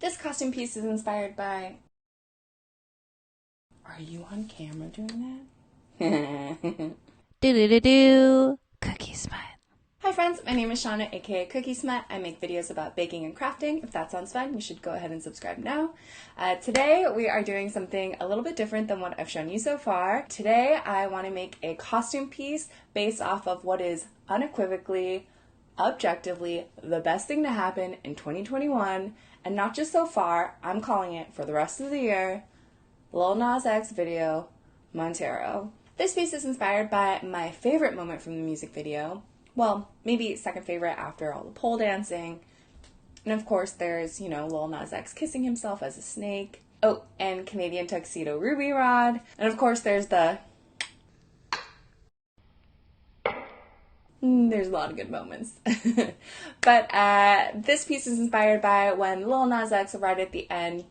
This costume piece is inspired by... Are you on camera doing that? Do Cookie Smut. Hi friends, my name is Shauna, aka Cookie Smut. I make videos about baking and crafting. If that sounds fun, you should go ahead and subscribe now. Today we are doing something a little bit different than what I've shown you so far. Today I want to make a costume piece based off of what is unequivocally, objectively, the best thing to happen in 2021, and not just so far, I'm calling it for the rest of the year, Lil Nas X video, Montero. This piece is inspired by my favorite moment from the music video. Well, maybe second favorite after all the pole dancing. And of course there's, Lil Nas X kissing himself as a snake. Oh, and Canadian Tuxedo Ruby Rod. And of course there's the... There's a lot of good moments. But this piece is inspired by when Lil Nas X right at the end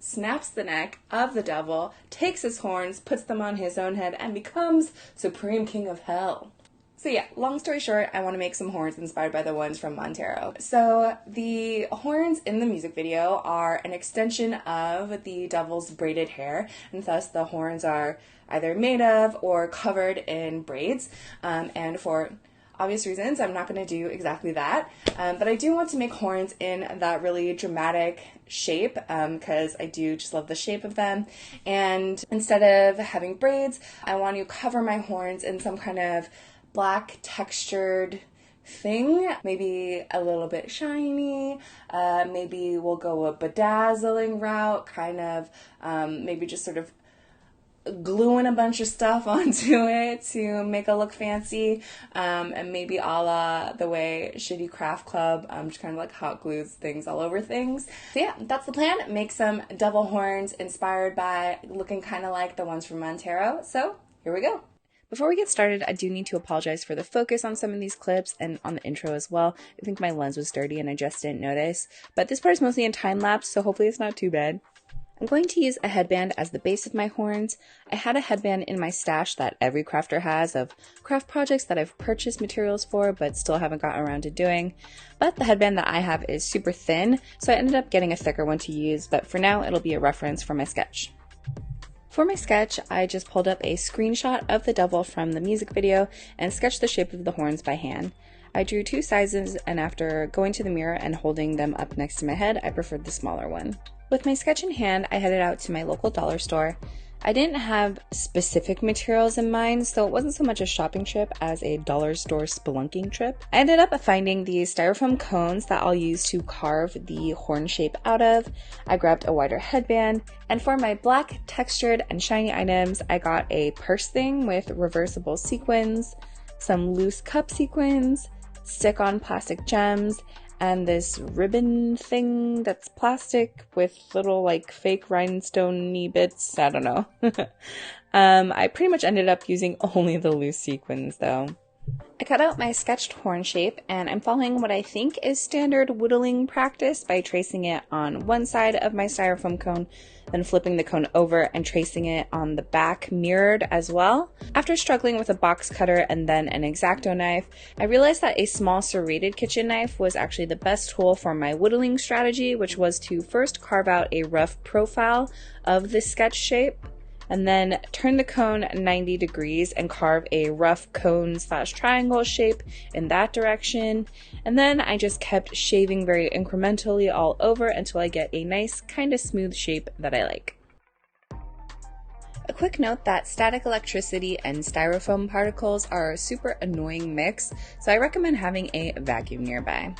snaps the neck of the devil, takes his horns, puts them on his own head, and becomes Supreme King of Hell. So yeah, long story short, I want to make some horns inspired by the ones from Montero. So the horns in the music video are an extension of the devil's braided hair, and thus the horns are either made of or covered in braids. And for obvious reasons, I'm not going to do exactly that, but I do want to make horns in that really dramatic shape because I do just love the shape of them. And instead of having braids, I want to cover my horns in some kind of black textured thing, maybe a little bit shiny, maybe we'll go a bedazzling route, kind of maybe just sort of gluing a bunch of stuff onto it to make it look fancy, and maybe a la the way Shitty Craft Club just kind of like hot glues things all over things. So yeah, that's the plan. Make some devil horns inspired by looking kind of like the ones from Montero. So here we go. Before we get started, I do need to apologize for the focus on some of these clips and on the intro as well. I think my lens was dirty and I just didn't notice. But this part is mostly in time lapse, so hopefully it's not too bad. I'm going to use a headband as the base of my horns. I had a headband in my stash that every crafter has of craft projects that I've purchased materials for but still haven't gotten around to doing. But the headband that I have is super thin, so I ended up getting a thicker one to use, but for now it'll be a reference for my sketch. For my sketch, I just pulled up a screenshot of the devil from the music video and sketched the shape of the horns by hand. I drew two sizes, and after going to the mirror and holding them up next to my head, I preferred the smaller one. With my sketch in hand, I headed out to my local dollar store. I didn't have specific materials in mind, so it wasn't so much a shopping trip as a dollar store spelunking trip. I ended up finding these styrofoam cones that I'll use to carve the horn shape out of. I grabbed a wider headband, and for my black, textured, and shiny items, I got a purse thing with reversible sequins, some loose cup sequins, stick-on plastic gems, and this ribbon thing that's plastic with little like fake rhinestone-y bits. I don't know. I pretty much ended up using only the loose sequins though. I cut out my sketched horn shape, and I'm following what I think is standard whittling practice by tracing it on one side of my styrofoam cone, then flipping the cone over and tracing it on the back mirrored as well. After struggling with a box cutter and then an X-Acto knife, I realized that a small serrated kitchen knife was actually the best tool for my whittling strategy, which was to first carve out a rough profile of the sketch shape, and then turn the cone 90 degrees and carve a rough cone/triangle shape in that direction. And then I just kept shaving very incrementally all over until I get a nice kind of smooth shape that I like. A quick note that static electricity and styrofoam particles are a super annoying mix, so I recommend having a vacuum nearby.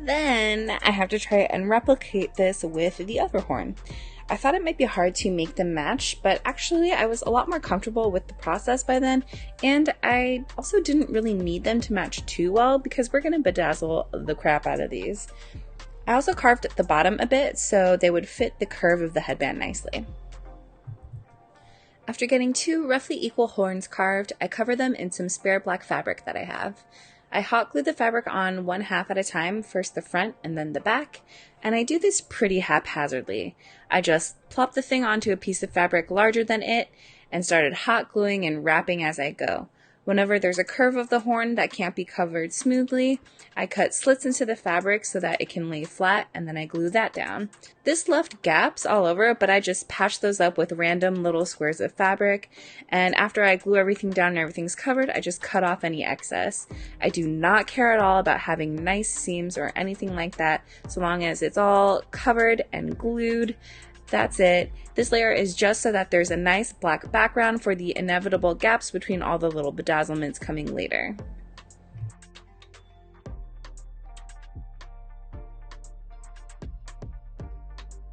Then I have to try and replicate this with the other horn. I thought it might be hard to make them match, but actually I was a lot more comfortable with the process by then, and I also didn't really need them to match too well because we're going to bedazzle the crap out of these. I also carved the bottom a bit so they would fit the curve of the headband nicely. After getting two roughly equal horns carved, I cover them in some spare black fabric that I have. I hot glue the fabric on one half at a time, first the front and then the back, and I do this pretty haphazardly. I just plop the thing onto a piece of fabric larger than it and started hot gluing and wrapping as I go. Whenever there's a curve of the horn that can't be covered smoothly, I cut slits into the fabric so that it can lay flat, and then I glue that down. This left gaps all over, but I just patched those up with random little squares of fabric, and after I glue everything down and everything's covered, I just cut off any excess. I do not care at all about having nice seams or anything like that, so long as it's all covered and glued. That's it. This layer is just so that there's a nice black background for the inevitable gaps between all the little bedazzlements coming later.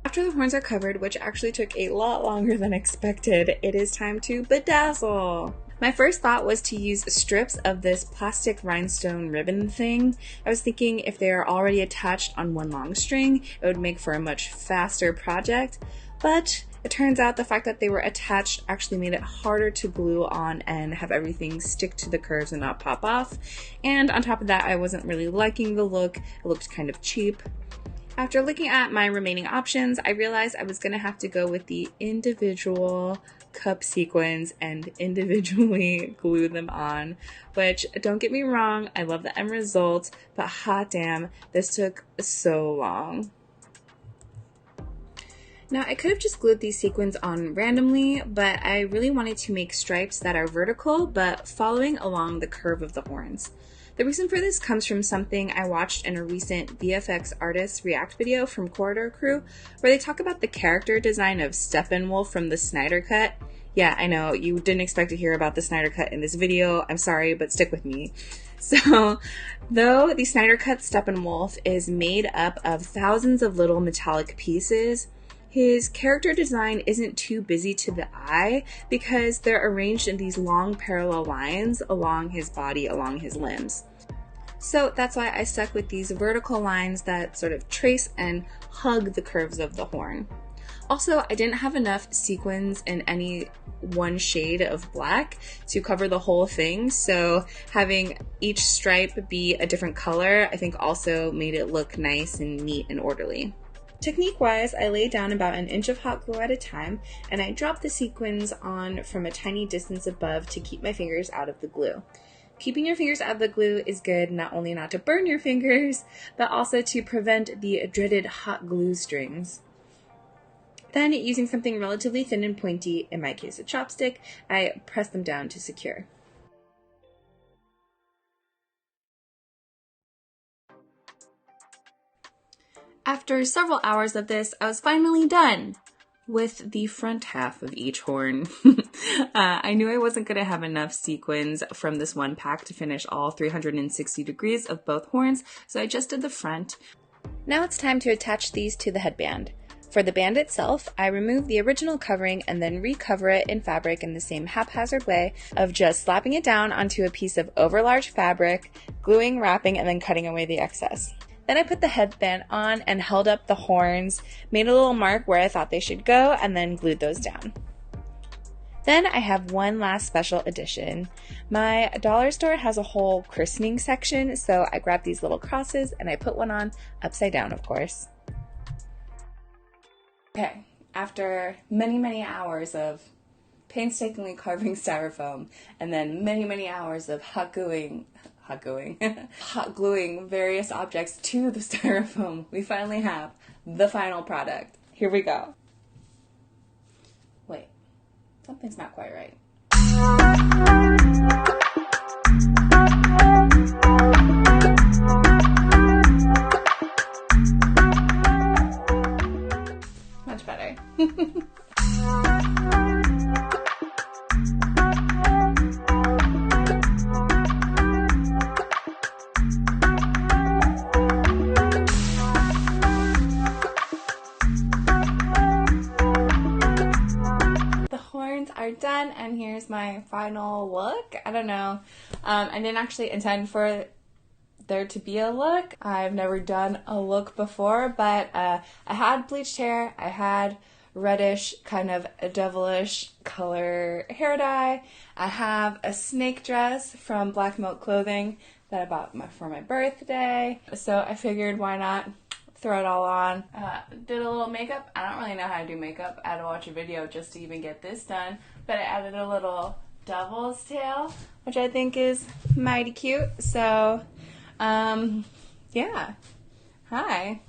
After the horns are covered, which actually took a lot longer than expected, it is time to bedazzle. My first thought was to use strips of this plastic rhinestone ribbon thing. I was thinking if they are already attached on one long string, it would make for a much faster project, but it turns out the fact that they were attached actually made it harder to glue on and have everything stick to the curves and not pop off. And on top of that, I wasn't really liking the look. It looked kind of cheap. After looking at my remaining options, I realized I was going to have to go with the individual cup sequins and individually glue them on, which, don't get me wrong, I love the end result, but hot damn, this took so long. Now, I could have just glued these sequins on randomly, but I really wanted to make stripes that are vertical, but following along the curve of the horns. The reason for this comes from something I watched in a recent VFX artist react video from Corridor Crew, where they talk about the character design of Steppenwolf from the Snyder Cut. Yeah, I know, you didn't expect to hear about the Snyder Cut in this video, I'm sorry, but stick with me. So, though the Snyder Cut Steppenwolf is made up of thousands of little metallic pieces, his character design isn't too busy to the eye because they're arranged in these long parallel lines along his body, along his limbs. So that's why I stuck with these vertical lines that sort of trace and hug the curves of the horn. Also, I didn't have enough sequins in any one shade of black to cover the whole thing, so having each stripe be a different color I think also made it look nice and neat and orderly. Technique-wise, I laid down about an inch of hot glue at a time, and I dropped the sequins on from a tiny distance above to keep my fingers out of the glue. Keeping your fingers out of the glue is good not only not to burn your fingers, but also to prevent the dreaded hot glue strings. Then, using something relatively thin and pointy, in my case a chopstick, I press them down to secure. After several hours of this, I was finally done with the front half of each horn. I knew I wasn't going to have enough sequins from this one pack to finish all 360 degrees of both horns, so I just did the front. Now it's time to attach these to the headband. For the band itself, I remove the original covering and then recover it in fabric in the same haphazard way of just slapping it down onto a piece of overlarge fabric, gluing, wrapping, and then cutting away the excess. Then I put the headband on and held up the horns, made a little mark where I thought they should go, and then glued those down. Then I have one last special addition. My dollar store has a whole christening section, so I grabbed these little crosses and I put one on upside down, of course. Okay, after many hours of painstakingly carving styrofoam and then many hours of hot gluing various objects to the styrofoam, we finally have the final product. Here we go. Wait, something's not quite right. Much better. Are done, and here's my final look. I don't know. I didn't actually intend for there to be a look. I've never done a look before, but I had bleached hair. I had reddish, kind of a devilish color hair dye. I have a snake dress from Black Milk Clothing that I bought for my birthday. So I figured why not throw it all on. Did a little makeup. I don't really know how to do makeup. I had to watch a video just to even get this done, but I added a little devil's tail, which I think is mighty cute. So, yeah. Hi.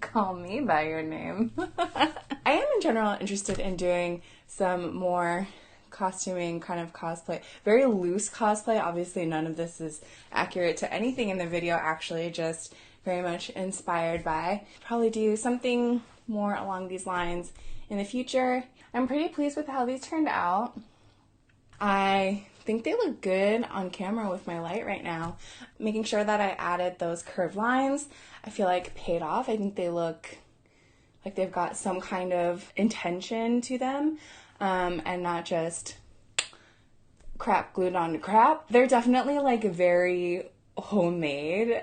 Call me by your name. I am in general interested in doing some more costuming kind of cosplay. Very loose cosplay. Obviously none of this is accurate to anything in the video, actually, just very much inspired by. Probably do something more along these lines in the future. I'm pretty pleased with how these turned out. I think they look good on camera with my light right now. Making sure that I added those curved lines, I feel like paid off. I think they look like they've got some kind of intention to them, and not just crap glued onto crap. They're definitely like very homemade,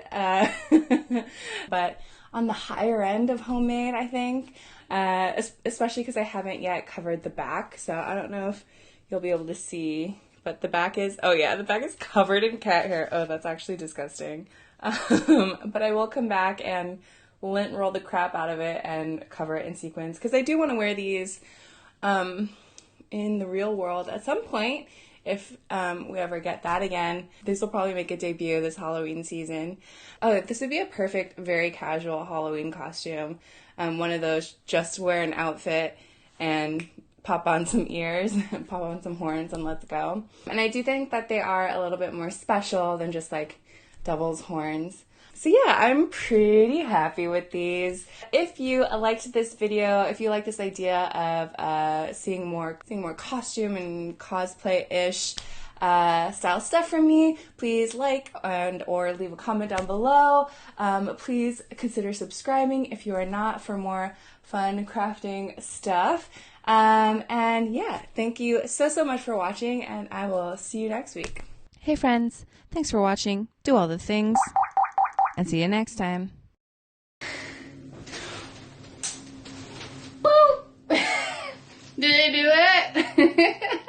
but on the higher end of homemade, I think, especially because I haven't yet covered the back, so I don't know if you'll be able to see, but the back is, oh yeah, the back is covered in cat hair. Oh, that's actually disgusting. But I will come back and lint roll the crap out of it and cover it in sequins, because I do want to wear these in the real world at some point, if we ever get that again. This will probably make a debut this Halloween season. Oh, this would be a perfect, very casual Halloween costume. One of those, just wear an outfit and pop on some ears, pop on some horns, and let's go. And I do think that they are a little bit more special than just like devil's horns. So yeah, I'm pretty happy with these. If you liked this video, if you like this idea of seeing more costume and cosplay-ish style stuff from me, please like and or leave a comment down below. Please consider subscribing if you are not, for more fun crafting stuff. And yeah, thank you so much for watching, and I will see you next week. Hey friends, thanks for watching. Do all the things. And see you next time. Woo! Did I do it?